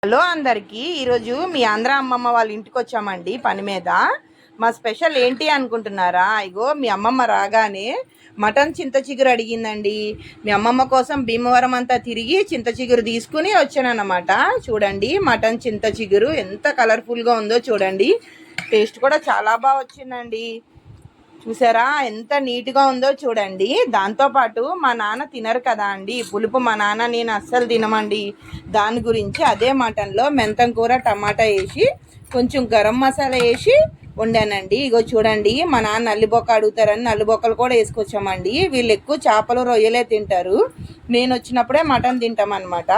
Hello అందరికీ, ఈరోజు మీ ఆంధ్ర అమ్మమ్మ వాళ్ళ ఇంటికి వచ్చామండి పని మీద. మా స్పెషల్ ఏంటి అనుకుంటున్నారా? ఇగో మీ అమ్మమ్మ రాగానే మటన్ చింత చిగురు అడిగిందండి. మీ అమ్మమ్మ కోసం భీమవరం అంతా తిరిగి చింత చిగురు తీసుకుని వచ్చానన్నమాట. చూడండి, మటన్ చింత చిగురు ఎంత కలర్ఫుల్గా ఉందో చూడండి. టేస్ట్ కూడా చాలా బాగా వచ్చిందండి. చూసారా ఎంత నీట్గా ఉందో చూడండి. దాంతోపాటు మా నాన్న తినరు కదా అండి పులుపు, మా నాన్న నేను అస్సలు తినమండి. దాని గురించి అదే మటన్లో మెంతం కూర టమాటా వేసి కొంచెం గరం మసాలా వేసి వండానండి. ఇగో చూడండి, మా నాన్న నల్లిబొక్క అడుగుతారని నల్లిబొక్కలు కూడా వేసుకొచ్చామండి. వీళ్ళు ఎక్కువ చేపలు రొయ్యలే తింటారు, నేను వచ్చినప్పుడే మటన్ తింటామన్నమాట.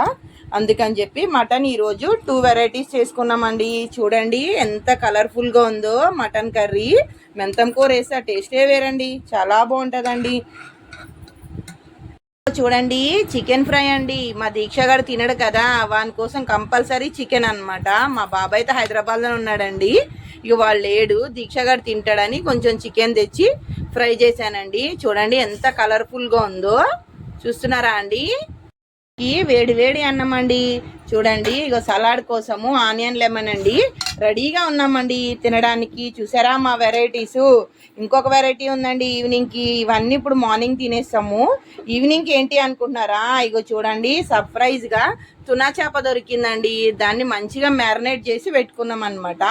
అందుకని చెప్పి మటన్ ఈరోజు 2 వెరైటీస్ చేసుకున్నామండి. చూడండి ఎంత కలర్ఫుల్గా ఉందో మటన్ కర్రీ. మెంతం కూర వేస్తే టేస్టే వేరండి, చాలా బాగుంటుందండి. చూడండి, చికెన్ ఫ్రై అండి. మా దీక్ష గారు తినడు కదా, వాని కోసం కంపల్సరీ చికెన్ అనమాట. మా బాబాయ్ అయితే హైదరాబాద్లో ఉన్నాడండి, ఇక వాళ్ళు లేడు. దీక్ష గారు తింటాడని కొంచెం చికెన్ తెచ్చి ఫ్రై చేశానండి. చూడండి ఎంత కలర్ఫుల్గా ఉందో, చూస్తున్నారా అండి. వేడి వేడి అన్నం అండి. చూడండి, ఇక సలాడ్ కోసము ఆనియన్ లెమన్ అండి రెడీగా ఉన్నామండి తినడానికి. చూసారా మా వెరైటీస్. ఇంకొక వెరైటీ ఉందండి ఈవినింగ్కి. ఇవన్నీ ఇప్పుడు మార్నింగ్ తినేస్తాము. ఈవినింగ్కి ఏంటి అనుకుంటున్నారా? ఇగో చూడండి, సర్ప్రైజ్గా తునా చేప దొరికిందండి. దాన్ని మంచిగా మ్యారినేట్ చేసి పెట్టుకున్నాం అనమాట.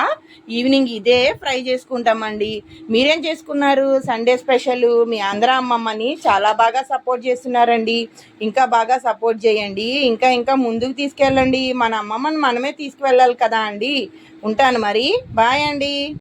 ఈవినింగ్ ఇదే ఫ్రై చేసుకుంటామండి. మీరేం చేసుకున్నారు? Sunday special. మీ ఆంధ్ర అమ్మమ్మని చాలా బాగా సపోర్ట్ చేస్తున్నారండి. ఇంకా బాగా సపోర్ట్ చేయండి. ఇంకా ఇంకా ముందుకు తీసుకెళ్ళండి. మన అమ్మమ్మని మనమే తీసుకువెళ్ళాలి కదా అండి. ఉంటాను మరి, బాయ్ అండి.